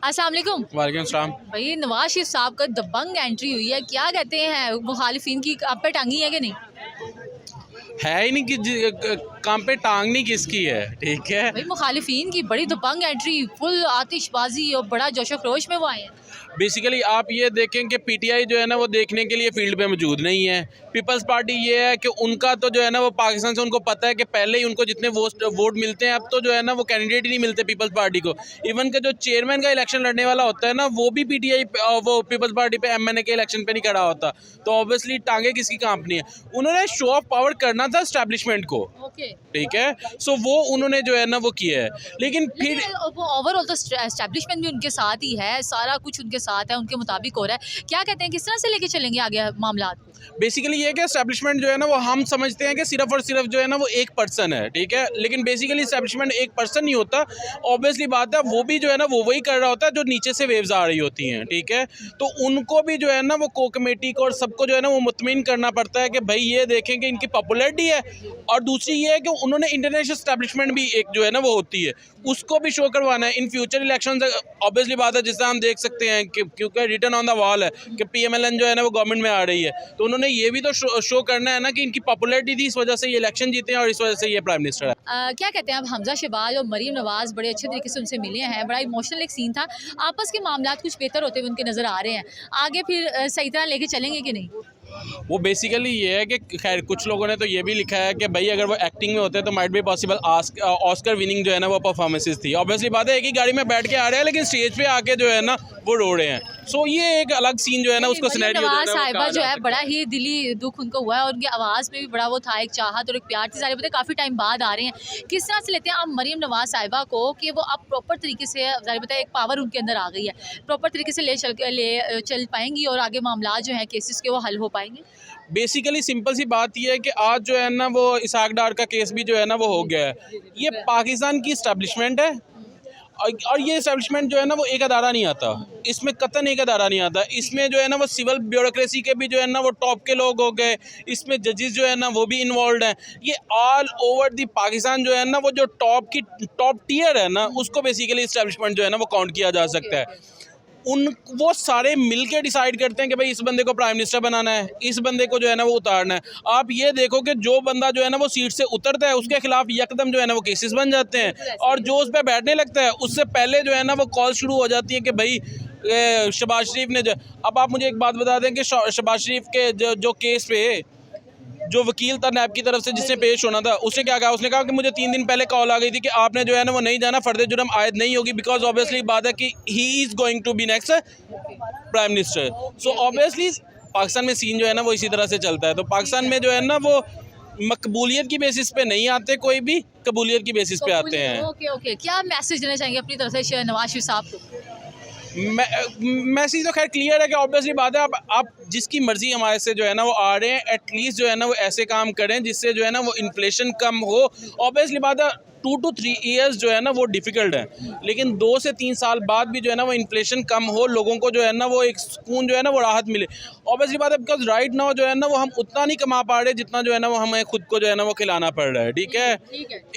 अस्सलाम वालेकुम। वालेकुम सलाम। भाई नवाज शरीफ साहब का दबंग एंट्री हुई है, क्या कहते हैं मुखालिफिन की आप पे टांगी है कि नहीं? है ही नहीं कि काम पे टांगनी किसकी है, ठीक है। भाई मुखालिफिन की बड़ी दबंग एंट्री, फुल आतिशबाजी और बड़ा जोशो खरोश में वो आए हैं। बेसिकली आप ये देखें कि पीटीआई जो है ना वो देखने के लिए फील्ड पे मौजूद नहीं है। पीपल्स पार्टी ये है कि उनका तो जो है ना वो पाकिस्तान से उनको पता है कि पहले ही उनको जितने वोट मिलते हैं, अब तो जो है ना वो कैंडिडेट ही नहीं मिलते पीपल्स पार्टी को। इवन का जो चेयरमैन का इलेक्शन लड़ने वाला होता है ना, वो भी पीटीआई वो पीपल्स पार्टी पे एमएनए के इलेक्शन पे नहीं खड़ा होता। तो ऑब्वियसली टांगे किसकी कांपनी है। उन्होंने शो ऑफ पावर करना था एस्टैब्लिशमेंट को, ठीक है। सो वो उन्होंने जो है ना वो किया है, लेकिन फिर ओवरऑल तो एस्टैब्लिशमेंट भी उनके साथ ही है, सारा कुछ उनके साथ है, उनके मुताबिक हो रहा है। क्या कहते हैं, किस तरह से लेके चलेंगे आगे मामला? बेसिकली ये है कि एस्टैब्लिशमेंट जो है ना वो हम समझते हैं कि सिर्फ और सिर्फ जो है ना वो एक पर्सन है, ठीक है। लेकिन बेसिकली एस्टैब्लिशमेंट एक पर्सन नहीं होता। ऑब्वियसली बात है, वो भी जो है ना वो वही कर रहा होता है जो नीचे से वेव्स आ रही होती हैं, ठीक है। तो उनको भी जो है ना वो को कमेटी को और सबको जो है ना वो मुतमिन करना पड़ता है कि भाई ये देखें कि इनकी पॉपुलैरिटी है, और दूसरी ये है कि उन्होंने इंटरनेशनल एस्टैब्लिशमेंट भी एक जो है ना वो होती है, उसको भी शो करवाना है इन फ्यूचर इलेक्शन। ऑब्वियसली बात है, जिससे हम देख सकते हैं कि क्योंकि रिटर्न ऑन द वॉल है कि पीएमएलएन जो है ना वो गवर्नमेंट में आ रही है, तो उन्होंने ये भी तो शो करना है ना कि इनकी पॉपुलैरिटी थी, इस वजह से ये इलेक्शन जीते हैं और इस वजह से ये प्राइम मिनिस्टर है। क्या कहते हैं आप, हमजा शहबाज और मरीम नवाज बड़े अच्छे तरीके से उनसे मिले हैं, बड़ा इमोशनल एक सीन था, आपस के मामला कुछ बेहतर होते हुए उनके नज़र आ रहे हैं, आगे फिर सही तरह लेके चलेंगे कि नहीं? वो बेसिकली ये है कि खैर कुछ लोगों ने तो ये भी लिखा है कि भाई अगर वो एक्टिंग में होते हैं तो might be possible Oscar winning जो है ना वो परफॉर्मेंसेस थी। ऑब्वियसली बात है, एक ही गाड़ी में बैठ के आ रहे हैं लेकिन स्टेज पे आके जो है ना वो रो रहे हैं। सो ये एक अलग सीन जो है ना उसको सिनेरियो नवाज साहिबा जो है बड़ा ही दिली दुख उनको हुआ है, और उनकी आवाज़ में भी बड़ा वो था, एक चाहत और एक प्यार थी। सारे पता काफ़ी टाइम बाद आ रहे हैं, किस तरह से लेते हैं आप मरीम नवाज साहिबा को कि वो अब प्रॉपर तरीके से जाहिर पता है एक पावर उनके अंदर आ गई है, प्रॉपर तरीके से ले चल पाएंगी और आगे मामला जो है केसेस के वो हल हो पाएंगे? बेसिकली सिंपल सी बात यह है कि आज जो है ना वो इसहाक डार का केस भी जो है ना वो हो गया है। ये पाकिस्तान की इस्टेब्लिशमेंट है, और ये इस्टेब्लिशमेंट जो है ना वो एक अदारा नहीं आता, इसमें कतन एक अदारा नहीं आता। इसमें जो है ना वो सिविल ब्यूरोक्रेसी के भी जो है ना वो टॉप के लोग हो गए, इसमें जजेस जो है ना वो भी इन्वॉल्व हैं। ये ऑल ओवर दी पाकिस्तान जो है ना वो जो टॉप टियर है ना, उसको बेसिकली इस्टेब्लिशमेंट जो है ना वो काउंट किया जा सकता है। वो सारे मिलके डिसाइड करते हैं कि भाई इस बंदे को प्राइम मिनिस्टर बनाना है, इस बंदे को जो है ना वो उतारना है। आप ये देखो कि जो बंदा जो है ना वो सीट से उतरता है उसके खिलाफ यकदम जो है ना वो केसेस बन जाते हैं, और जो उस पर बैठने लगता है उससे पहले जो है ना वो कॉल शुरू हो जाती है कि भाई शहबाज शरीफ ने जो। अब आप मुझे एक बात बता दें कि शहबाज शरीफ के जो केस पे जो वकील था नैब की तरफ से जिसने पेश होना था, उसने क्या कहा? उसने कहा कि मुझे 3 दिन पहले कॉल आ गई थी कि आपने जो है ना वो नहीं जाना, फर्दर जुर्म आयद नहीं होगी, बिकॉज ऑब्वियसली बात है कि he is going to be next prime minister. So obviously Pakistan में सीन जो है ना वो इसी तरह से चलता है। तो पाकिस्तान में जो है ना वो मकबूलियत की बेसिस पे नहीं आते, कोई भी कबूलियत की बेसिस पे आते हैं। ओके, क्या मैसेज देना चाहेंगे अपनी तरफ से नवाज शरीफ साहब को? मैसेज तो खैर क्लियर है कि ऑब्वियसली बात है, आप जिसकी मर्जी हमारे से जो है ना वो आ रहे हैं, एटलीस्ट जो है ना वो ऐसे काम करें जिससे जो है ना वो इन्फ्लेशन कम हो। ऑब्वियसली बात है 2 to 3 ईयर्स जो है ना वो डिफ़िकल्ट है, लेकिन 2 से 3 साल बाद भी जो है ना वो इन्फ्लेशन कम हो, लोगों को जो है ना वो एक सुकून जो है ना वो राहत मिले। ऑब्वियसली बात है, बिकॉज राइट नाउ जो है ना वो हम उतना नहीं कमा पा रहे जितना जो है ना वो हमें खुद को जो है ना वो खिलाना पड़ रहा है, ठीक है।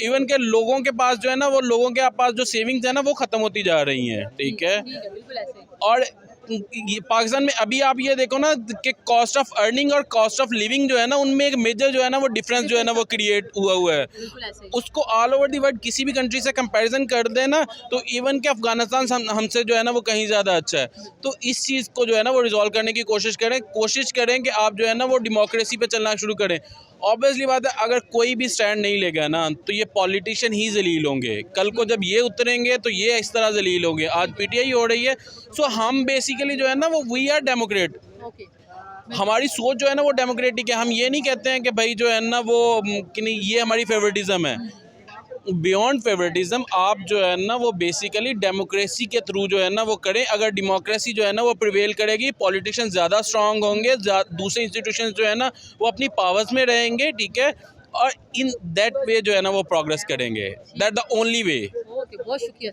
इवन के लोगों के पास जो है ना वो लोगों के पास जो सेविंग्स है ना वो ख़त्म होती जा रही हैं, ठीक है। और पाकिस्तान में अभी आप ये देखो ना कि कॉस्ट ऑफ अर्निंग और कॉस्ट ऑफ लिविंग जो है ना उनमें एक मेजर जो है ना वो डिफरेंस जो है ना वो क्रिएट हुआ है। उसको ऑल ओवर दी वर्ल्ड किसी भी कंट्री से कंपैरिजन कर देना तो इवन के अफगानिस्तान हमसे जो है ना वो कहीं ज़्यादा अच्छा है। तो इस चीज़ को जो है ना वो रिजॉल्व करने की कोशिश करें कि आप जो है ना वो डेमोक्रेसी पे चलना शुरू करें। ऑब्वियसली बात है, अगर कोई भी स्टैंड नहीं लेगा ना तो ये पॉलिटिशियन ही जलील होंगे, कल को जब ये उतरेंगे तो ये इस तरह जलील होंगे। आज पीटीआई हो रही है। सो हम बेसिकली जो है ना वो वी आर डेमोक्रेट, हमारी सोच जो है ना वो डेमोक्रेटिक है। हम ये नहीं कहते हैं कि भाई जो है ना वो कि नहीं ये हमारी फेवरेटिज्म है। बियॉन्ड फेवरेटिज्म आप जो है ना वो बेसिकली डेमोक्रेसी के थ्रू जो है ना वो करें। अगर डेमोक्रेसी जो है ना वो प्रिवेल करेगी, पॉलिटिशियन ज़्यादा स्ट्रांग होंगे, दूसरे इंस्टीट्यूशंस जो है ना वो अपनी पावर्स में रहेंगे, ठीक है, और इन दैट वे जो है ना वो प्रोग्रेस करेंगे। That the only way. बहुत शुक्रिया।